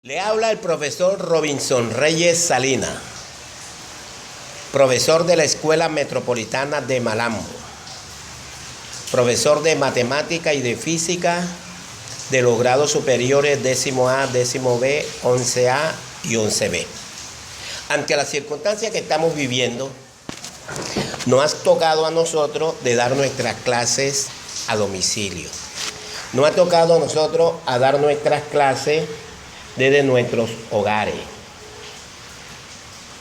Le habla el profesor Robinson Reyes Salina, profesor de la Escuela Metropolitana de Malambo, profesor de Matemática y de Física de los grados superiores 10A, 10B, 11A y 11B. Ante las circunstancias que estamos viviendo, nos ha tocado a nosotros de dar nuestras clases a domicilio. Nos ha tocado a nosotros a dar nuestras clases desde nuestros hogares.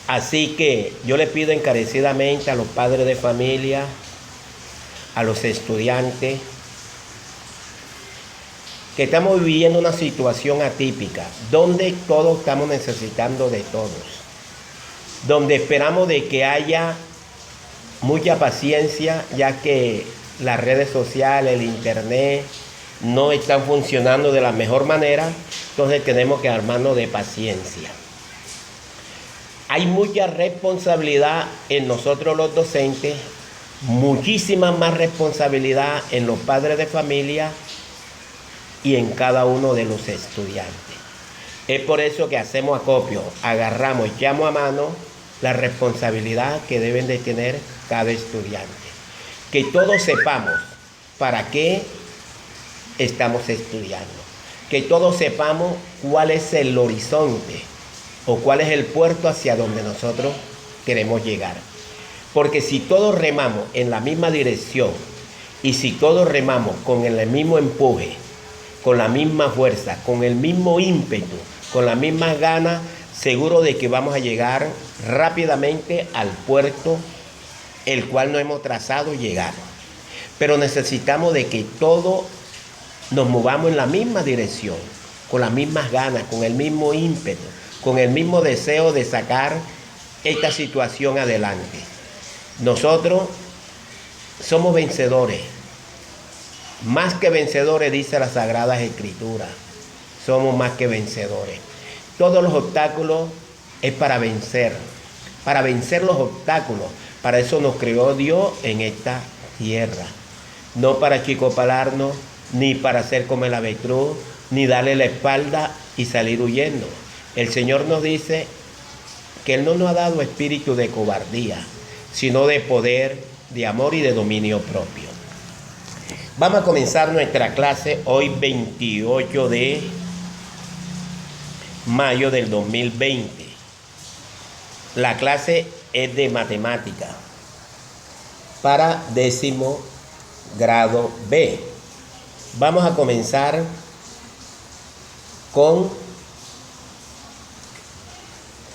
Así que yo le pido encarecidamente a los padres de familia, a los estudiantes, que estamos viviendo una situación atípica, donde todos estamos necesitando de todos, donde esperamos de que haya mucha paciencia, ya que las redes sociales, el internet, no están funcionando de la mejor manera. Entonces tenemos que armarnos de paciencia. Hay mucha responsabilidad en nosotros los docentes, muchísima más responsabilidad en los padres de familia y en cada uno de los estudiantes. Es por eso que hacemos acopio, agarramos, echamos a mano la responsabilidad que deben de tener cada estudiante. Que todos sepamos para qué estamos estudiando. Que todos sepamos cuál es el horizonte o cuál es el puerto hacia donde nosotros queremos llegar. Porque si todos remamos en la misma dirección y si todos remamos con el mismo empuje, con la misma fuerza, con el mismo ímpetu, con las mismas ganas, seguro de que vamos a llegar rápidamente al puerto el cual nos hemos trazado y llegar. Pero necesitamos de que todos nos movamos en la misma dirección, con las mismas ganas, con el mismo ímpetu, con el mismo deseo de sacar esta situación adelante. Nosotros somos vencedores, más que vencedores, dice las Sagradas Escrituras. Somos más que vencedores. Todos los obstáculos es para vencer los obstáculos. Para eso nos creó Dios en esta tierra, no para chicopalarnos, ni para hacer como el avestruz, ni darle la espalda y salir huyendo. El Señor nos dice que Él no nos ha dado espíritu de cobardía, sino de poder, de amor y de dominio propio. Vamos a comenzar nuestra clase hoy 28 de mayo del 2020. La clase es de matemática para 10º grado B. Vamos a comenzar con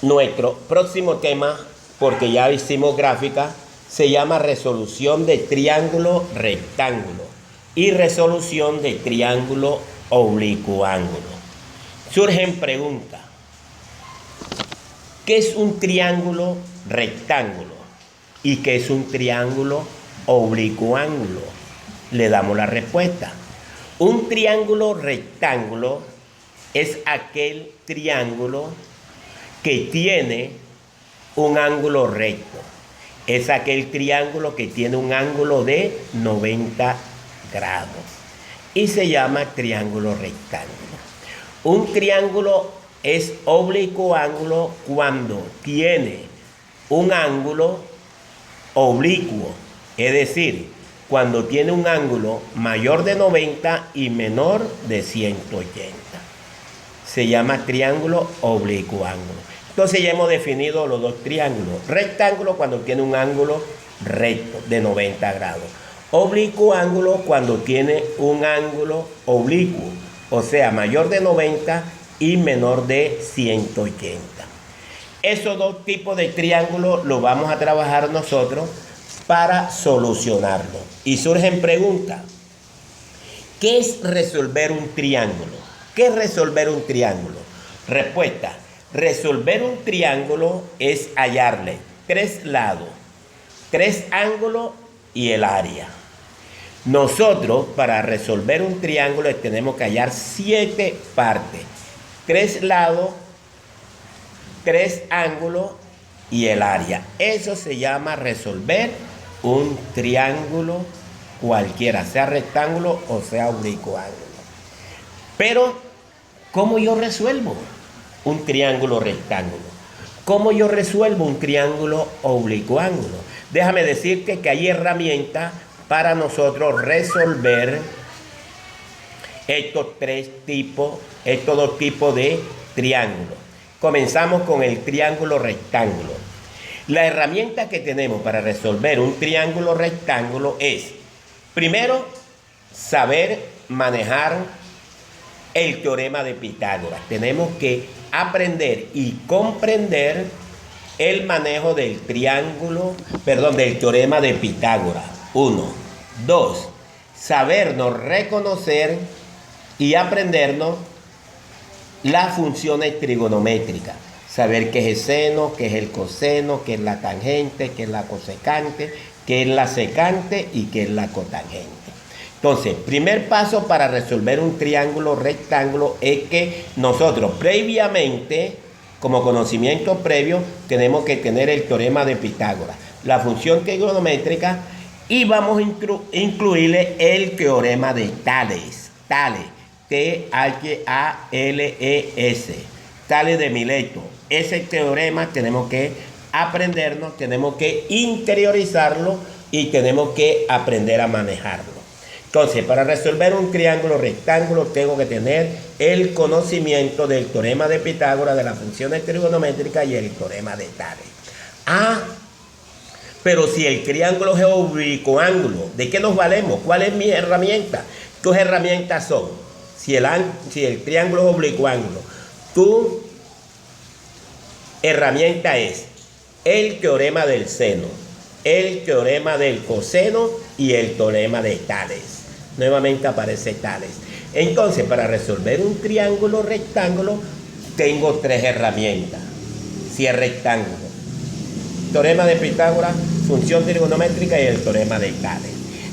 nuestro próximo tema, porque ya hicimos gráfica. Se llama resolución de triángulo rectángulo y resolución de triángulo oblicuo ángulo. Surgen preguntas. ¿Qué es un triángulo rectángulo? ¿Y qué es un triángulo oblicuo ángulo? Le damos la respuesta. Un triángulo rectángulo es aquel triángulo que tiene un ángulo recto. Es aquel triángulo que tiene un ángulo de 90 grados. Y se llama triángulo rectángulo. Un triángulo es oblicuo ángulo cuando tiene un ángulo oblicuo. Es decir, cuando tiene un ángulo mayor de 90 y menor de 180. Se llama triángulo oblicuo ángulo. Entonces ya hemos definido los dos triángulos. Rectángulo cuando tiene un ángulo recto de 90 grados. Oblicuo ángulo cuando tiene un ángulo oblicuo, o sea, mayor de 90 y menor de 180. Esos dos tipos de triángulos los vamos a trabajar nosotros para solucionarlo. Y surgen preguntas. ¿Qué es resolver un triángulo? ¿Qué es resolver un triángulo? Respuesta. Resolver un triángulo es hallarle 3 lados, 3 ángulos y el área. Nosotros, para resolver un triángulo, tenemos que hallar 7 partes, 3 lados, 3 ángulos y el área. Eso se llama resolver un triángulo cualquiera, sea rectángulo o sea oblicuo ángulo. Pero, ¿cómo yo resuelvo? un triángulo rectángulo. ¿Cómo yo resuelvo un triángulo oblicuángulo? Déjame decirte que hay herramientas para nosotros resolver estos dos tipos de triángulos. Comenzamos con el triángulo rectángulo. La herramienta que tenemos para resolver un triángulo rectángulo es, primero, saber manejar el teorema de Pitágoras. Tenemos que aprender y comprender el manejo del del teorema de Pitágoras. 1. 2. Sabernos reconocer y aprendernos las funciones trigonométricas. Saber qué es el seno, qué es el coseno, qué es la tangente, qué es la cosecante, qué es la secante y qué es la cotangente. Entonces, primer paso para resolver un triángulo rectángulo es que nosotros previamente, como conocimiento previo, tenemos que tener el teorema de Pitágoras, la función trigonométrica, y vamos a incluirle el teorema de Tales, T-H-A-L-E-S, Tales de Mileto. Ese teorema tenemos que aprendernos, tenemos que interiorizarlo y tenemos que aprender a manejarlo. Entonces, para resolver un triángulo rectángulo tengo que tener el conocimiento del teorema de Pitágoras, de las funciones trigonométricas y el teorema de Tales. Pero si el triángulo es oblicuángulo, ¿de qué nos valemos? ¿Cuál es mi herramienta? Tus herramientas son, si el triángulo es oblicuángulo, tu herramienta es el teorema del seno, el teorema del coseno y el teorema de Tales. Nuevamente aparece Tales. Entonces, para resolver un triángulo rectángulo, tengo tres herramientas. Si es rectángulo, teorema de Pitágoras, función trigonométrica y el teorema de Tales.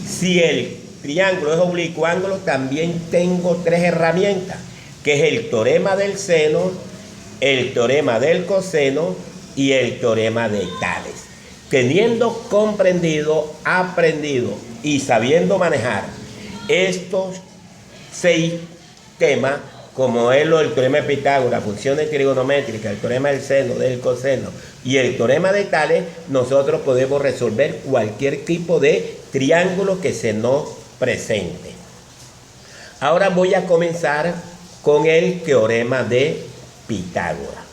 Si el triángulo es oblicuángulo, también tengo tres herramientas, que es el teorema del seno, el teorema del coseno y el teorema de Tales. Teniendo comprendido, aprendido y sabiendo manejar estos 6 temas, como es el teorema de Pitágoras, funciones trigonométricas, el teorema del seno, del coseno y el teorema de Tales, nosotros podemos resolver cualquier tipo de triángulo que se nos presente. Ahora voy a comenzar con el teorema de Pitágoras.